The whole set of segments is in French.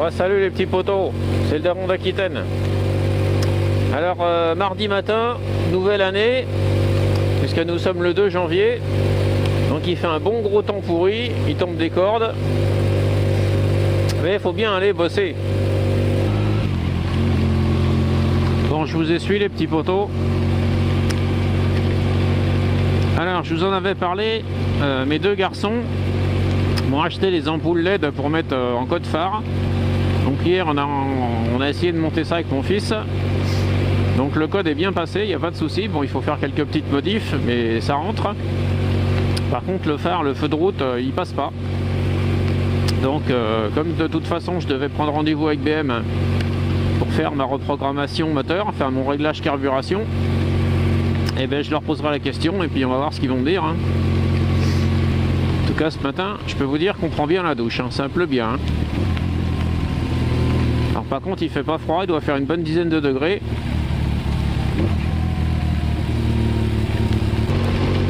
Oh, salut les petits potos, c'est le daron d'Aquitaine. Alors mardi matin, nouvelle année, puisque nous sommes le 2 janvier. Donc il fait un bon gros temps pourri, il tombe des cordes. Mais il faut bien aller bosser. Bon, je vous essuie les petits potos. Alors je vous en avais parlé, mes deux garçons m'ont acheté les ampoules LED pour mettre en code phare. Donc hier on a essayé de monter ça avec mon fils. Donc le code est bien passé, il n'y a pas de souci. Bon, il faut faire quelques petites modifs, mais ça rentre. Par contre le phare, le feu de route, il passe pas. Donc comme de toute façon je devais prendre rendez-vous avec BM pour faire ma reprogrammation moteur, faire mon réglage carburation, et ben je leur poserai la question et puis on va voir ce qu'ils vont me dire. En tout cas ce matin, je peux vous dire qu'on prend bien la douche, ça pleut bien. Alors par contre il fait pas froid, il doit faire une bonne dizaine de degrés.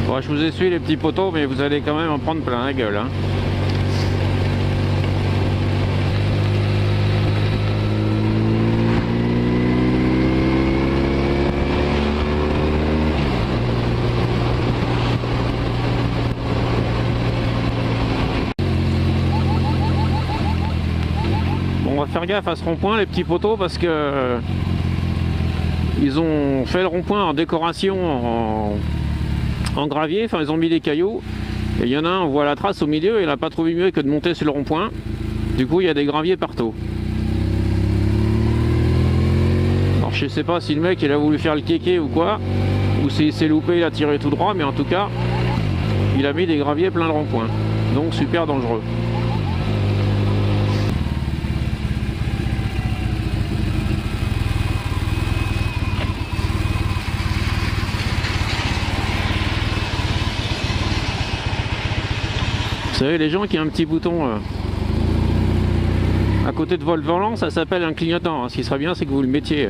Bon, je vous essuie les petits poteaux, mais vous allez quand même en prendre plein la gueule. Bon, on va faire gaffe à ce rond-point, les petits poteaux, parce que ils ont fait le rond-point en décoration en gravier, enfin ils ont mis des cailloux, et il y en a un, on voit la trace au milieu, et il n'a pas trouvé mieux que de monter sur le rond-point. Du coup il y a des graviers partout. Alors je sais pas si le mec il a voulu faire le kéké ou quoi, ou s'il s'est loupé, il a tiré tout droit, mais en tout cas il a mis des graviers plein le rond-point, donc super dangereux. Vous savez, les gens qui ont un petit bouton à côté de votre volant, ça s'appelle un clignotant. Ce qui serait bien, c'est que vous le mettiez.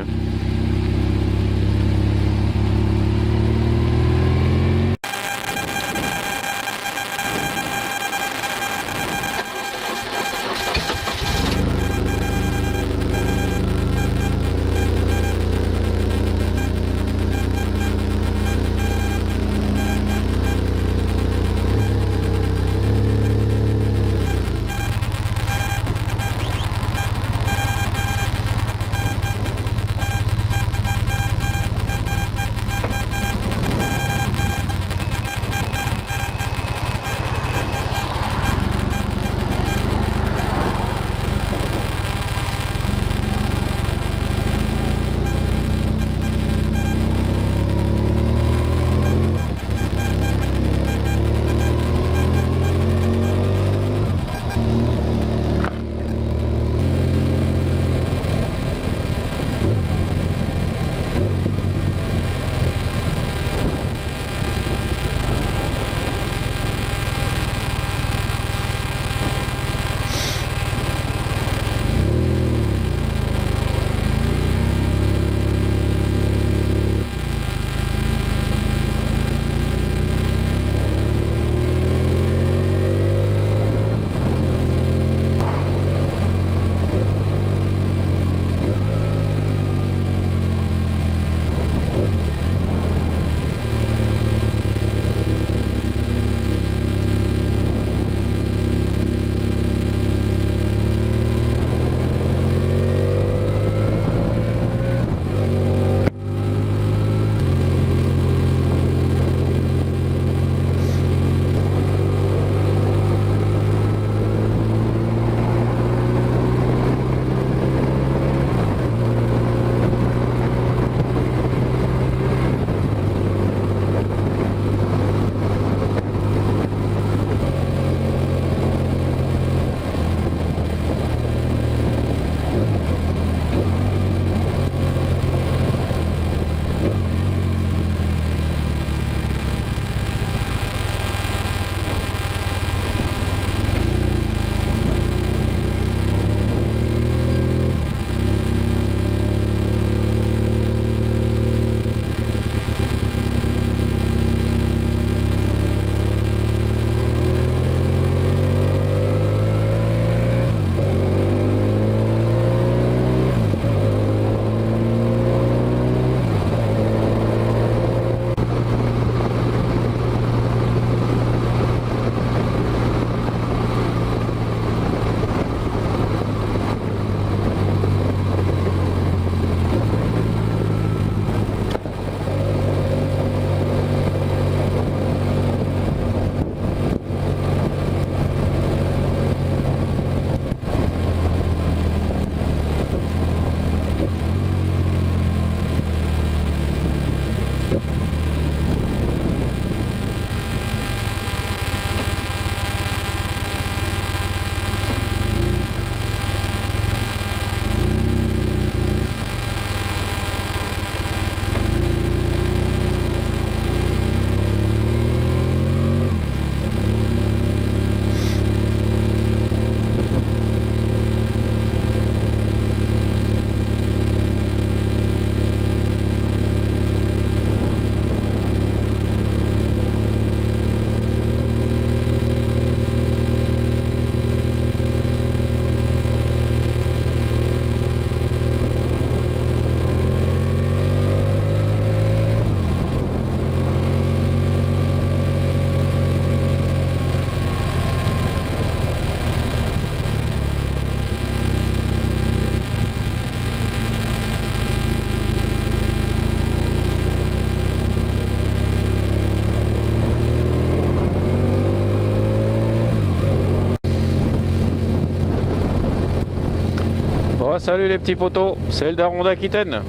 Oh, salut les petits potos, c'est le daron d'Aquitaine.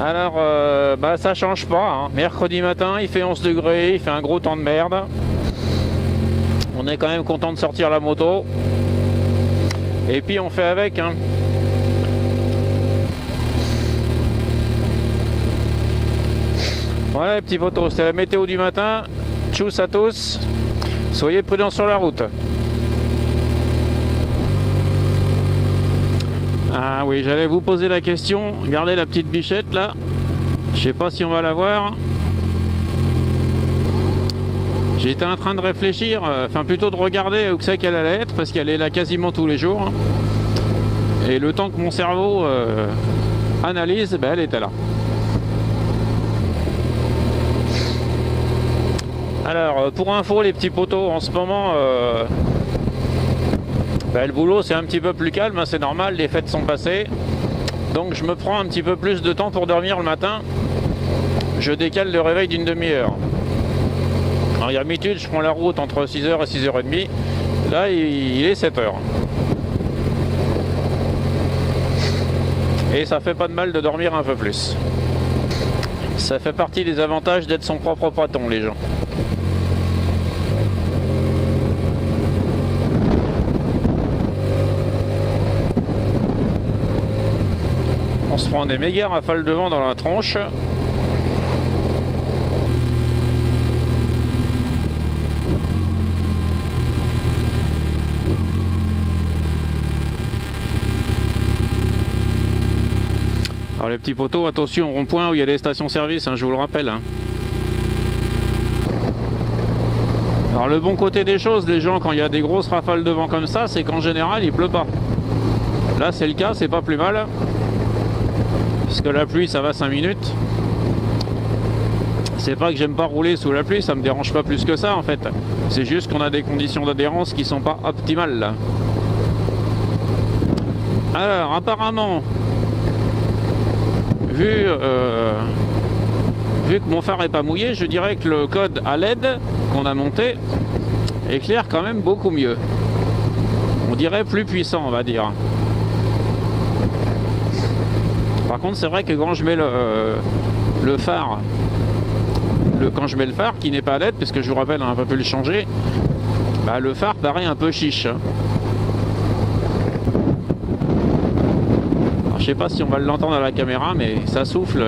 Alors, ça change pas, hein. Mercredi matin, il fait 11 degrés, il fait un gros temps de merde. On est quand même content de sortir la moto. Et puis on fait avec, hein. Voilà les petits potos, c'est la météo du matin. Tchuss à tous, soyez prudents sur la route. Ah oui, j'allais vous poser la question. Regardez la petite bichette là. Je sais pas si on va la voir. J'étais en train de réfléchir, enfin plutôt de regarder où c'est qu'elle allait être, parce qu'elle est là quasiment tous les jours. Et le temps que mon cerveau analyse, elle était là. Alors, pour info, les petits potos, en ce moment, le boulot c'est un petit peu plus calme, hein, c'est normal, les fêtes sont passées. Donc je me prends un petit peu plus de temps pour dormir le matin. Je décale le réveil d'une demi-heure. Alors d'habitude, je prends la route entre 6h et 6h30. Là, il est 7h. Et ça fait pas de mal de dormir un peu plus. Ça fait partie des avantages d'être son propre patron, les gens. On se prend des méga rafales de vent dans la tronche. Alors les petits potos, attention au rond-point où il y a des stations-service, hein, je vous le rappelle. Hein. Alors le bon côté des choses, les gens, quand il y a des grosses rafales de vent comme ça, c'est qu'en général il pleut pas. Là c'est le cas, c'est pas plus mal. Parce que la pluie ça va 5 minutes. C'est pas que j'aime pas rouler sous la pluie, ça me dérange pas plus que ça en fait. C'est juste qu'on a des conditions d'adhérence qui sont pas optimales là. Alors apparemment, vu que mon phare est pas mouillé, je dirais que le code à LED qu'on a monté éclaire quand même beaucoup mieux. On dirait plus puissant, on va dire. Par contre, c'est vrai que quand je mets le phare, quand je mets le phare qui n'est pas LED, parce que je vous rappelle, on a un peu pu le changer, le phare paraît un peu chiche. Je sais pas si on va l'entendre à la caméra, mais ça souffle.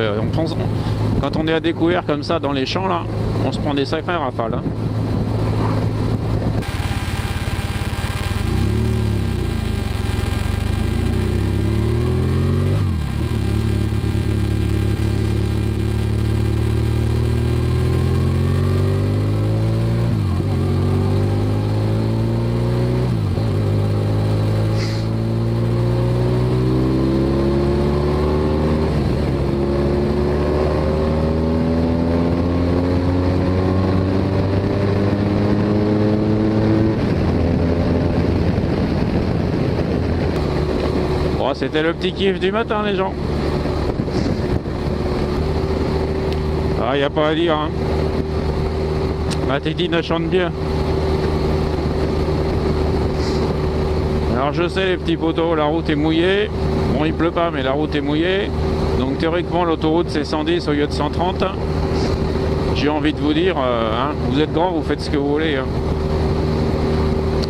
Quand on est à découvert comme ça dans les champs, là, on se prend des sacrées rafales. Hein. C'était le petit kiff du matin, les gens. Ah, y a pas à dire, hein. Ma tétine chante bien. Alors je sais les petits potos, la route est mouillée. Bon, il pleut pas, mais la route est mouillée. Donc théoriquement, l'autoroute c'est 110 au lieu de 130. J'ai envie de vous dire, hein, vous êtes grand, vous faites ce que vous voulez. Hein.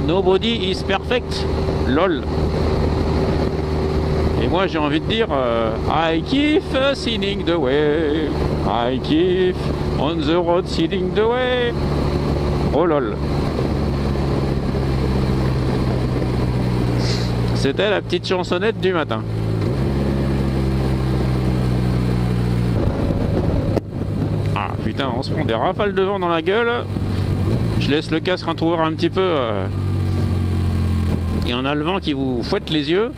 Nobody is perfect. LOL. Et moi j'ai envie de dire I keep seeing the way, I keep on the road seeing the way. Oh lol. C'était la petite chansonnette du matin. Ah putain, on se prend des rafales de vent dans la gueule. Je laisse le casque entrouvert un petit peu. Et on a le vent qui vous fouette les yeux.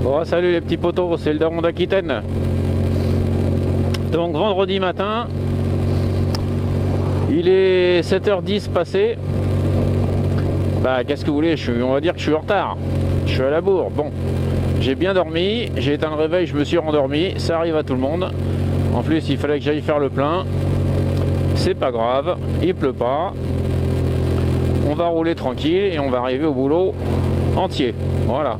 Bon, salut les petits potos, c'est le daron d'Aquitaine. Donc vendredi matin, il est 7h10 passé. Bah qu'est-ce que vous voulez, on va dire que je suis en retard. Je suis à la bourre. Bon, j'ai bien dormi, j'ai éteint le réveil, je me suis rendormi. Ça arrive à tout le monde. En plus, il fallait que j'aille faire le plein. C'est pas grave, il pleut pas. On va rouler tranquille et on va arriver au boulot entier. Voilà.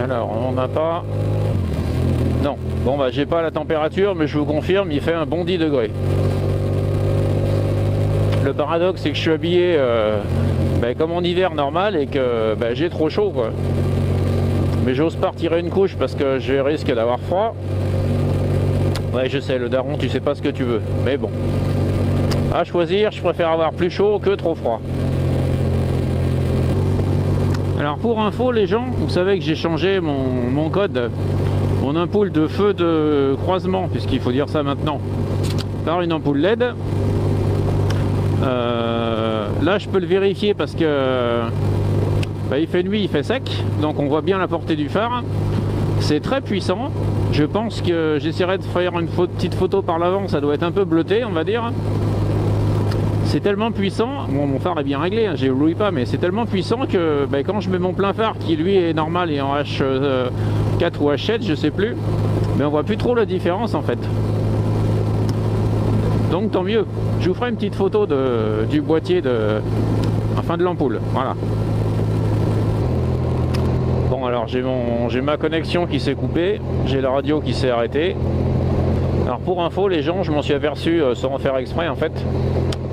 Alors, on n'a pas... Non. Bon, bah, j'ai pas la température, mais je vous confirme, il fait un bon 10 degrés. Le paradoxe, c'est que je suis habillé comme en hiver normal et que j'ai trop chaud, quoi. Mais j'ose pas retirer une couche parce que je risque d'avoir froid. Ouais, je sais, le daron, tu sais pas ce que tu veux. Mais bon. À choisir, je préfère avoir plus chaud que trop froid. Alors pour info les gens, vous savez que j'ai changé mon code, mon ampoule de feu de croisement, puisqu'il faut dire ça maintenant, par une ampoule LED. Là je peux le vérifier parce que il fait nuit, il fait sec, donc on voit bien la portée du phare. C'est très puissant. Je pense que j'essaierai de faire une petite photo par l'avant, ça doit être un peu bleuté on va dire. C'est tellement puissant, bon, mon phare est bien réglé, hein, j'éblouis pas, mais c'est tellement puissant que quand je mets mon plein phare, qui lui est normal et en H4 ou H7, je sais plus, mais on voit plus trop la différence en fait. Donc tant mieux. Je vous ferai une petite photo du boîtier de l'ampoule. Voilà. Bon alors j'ai ma connexion qui s'est coupée, j'ai la radio qui s'est arrêtée. Alors pour info les gens, je m'en suis aperçu sans en faire exprès en fait.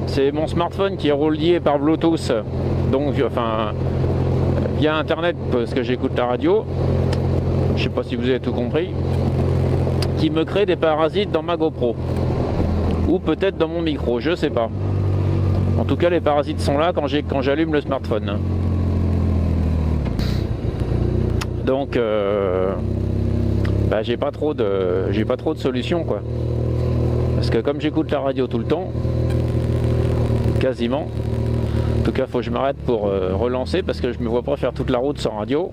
C'est mon smartphone qui est relié par Bluetooth, donc via internet parce que j'écoute la radio. Je sais pas si vous avez tout compris. Qui me crée des parasites dans ma GoPro. Ou peut-être dans mon micro, je sais pas. En tout cas les parasites sont là quand j'allume le smartphone. Donc j'ai pas trop de solutions quoi. Parce que comme j'écoute la radio tout le temps, quasiment. En tout cas, faut que je m'arrête pour relancer parce que je me vois pas faire toute la route sans radio.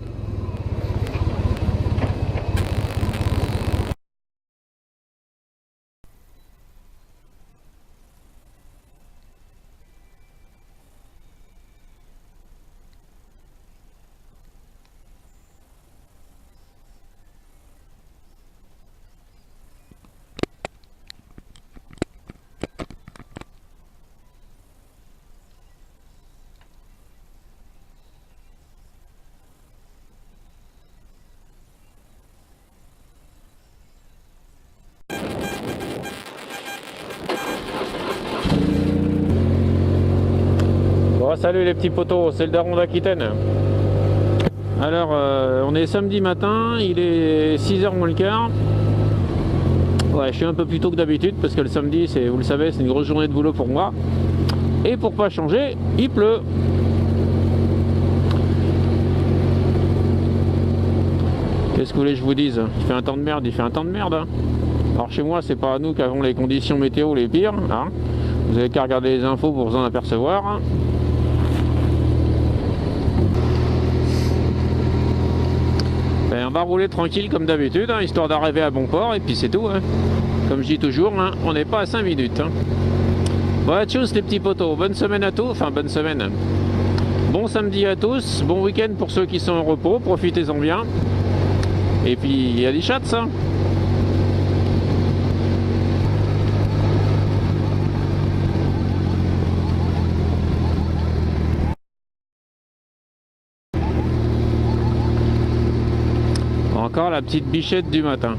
Salut les petits potos, c'est le daron d'Aquitaine. Alors on est samedi matin, il est 6h moins le quart. Ouais, je suis un peu plus tôt que d'habitude parce que le samedi, vous le savez, c'est une grosse journée de boulot pour moi. Et pour pas changer, il pleut. Qu'est-ce que vous voulez que je vous dise? Il fait un temps de merde, il fait un temps de merde. Hein. Alors chez moi, c'est pas nous qui avons les conditions météo les pires. Hein. Vous avez qu'à regarder les infos pour vous en apercevoir. Hein. On va rouler tranquille comme d'habitude, hein, histoire d'arriver à bon port et puis c'est tout. Hein. Comme je dis toujours, hein, on n'est pas à 5 minutes. Hein. Bon, tchuss les petits potos, bonne semaine à tous, enfin bonne semaine. Bon samedi à tous, bon week-end pour ceux qui sont en repos, profitez-en bien. Et puis il y a des chats ça. Encore la petite bichette du matin.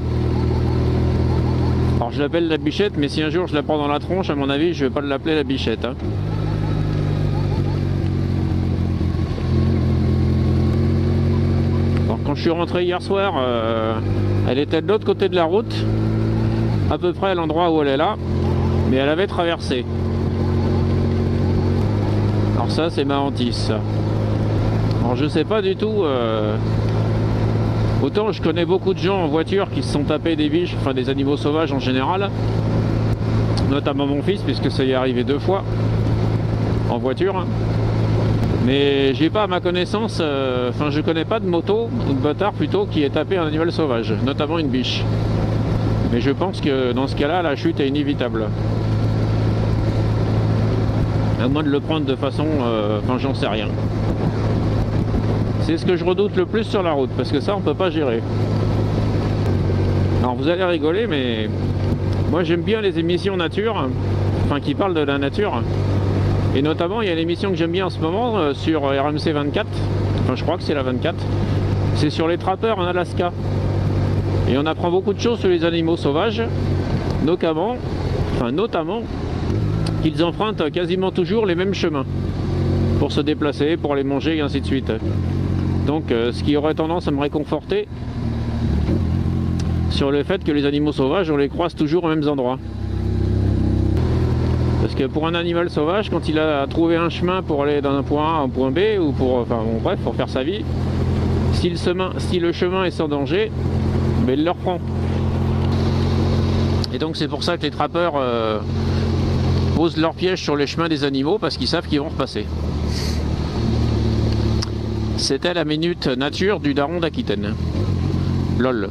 Alors je l'appelle la bichette, mais si un jour je la prends dans la tronche, à mon avis, je vais pas l'appeler la bichette. Hein. Alors quand je suis rentré hier soir, elle était de l'autre côté de la route, à peu près à l'endroit où elle est là, mais elle avait traversé. Alors ça, c'est ma hantise. Alors je sais pas du tout Autant je connais beaucoup de gens en voiture qui se sont tapés des biches, enfin des animaux sauvages en général, notamment mon fils, puisque ça y est arrivé 2 fois en voiture. Mais j'ai pas à ma connaissance, enfin je connais pas de moto, ou de bâtard plutôt, qui ait tapé un animal sauvage, notamment une biche. Mais je pense que dans ce cas-là, la chute est inévitable. À moins de le prendre de façon, enfin j'en sais rien. C'est ce que je redoute le plus sur la route, parce que ça on peut pas gérer. Alors vous allez rigoler, mais moi j'aime bien les émissions nature, enfin qui parlent de la nature. Et notamment il y a une émission que j'aime bien en ce moment sur RMC 24, enfin je crois que c'est la 24, c'est sur les trappeurs en Alaska. Et on apprend beaucoup de choses sur les animaux sauvages, notamment qu'ils empruntent quasiment toujours les mêmes chemins pour se déplacer, pour les manger et ainsi de suite. Donc ce qui aurait tendance à me réconforter sur le fait que les animaux sauvages, on les croise toujours aux mêmes endroits. Parce que pour un animal sauvage, quand il a trouvé un chemin pour aller d'un point A à un point B, ou pour, enfin bon, bref, pour faire sa vie, si le chemin est sans danger, ben, il le reprend. Et donc c'est pour ça que les trappeurs posent leurs pièges sur les chemins des animaux, parce qu'ils savent qu'ils vont repasser. C'était la minute nature du daron d'Aquitaine. LOL.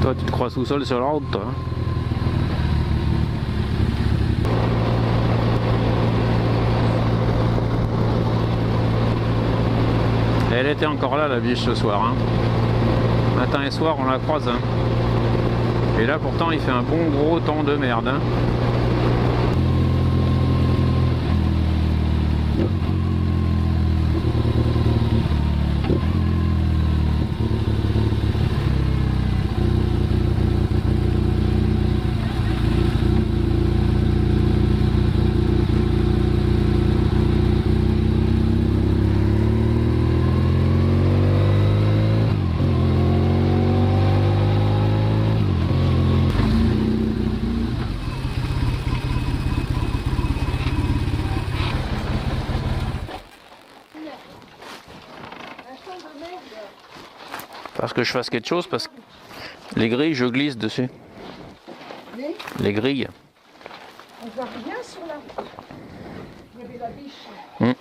Toi, tu te crois sous-sol sur la route, toi. Elle était encore là, la biche, ce soir. Hein. Matin et soir, on la croise. Hein. Et là, pourtant, il fait un bon gros temps de merde. Hein. Parce que je fasse quelque chose, parce que les grilles, je glisse dessus. Les grilles. On voit rien sur la route. Il y avait la biche.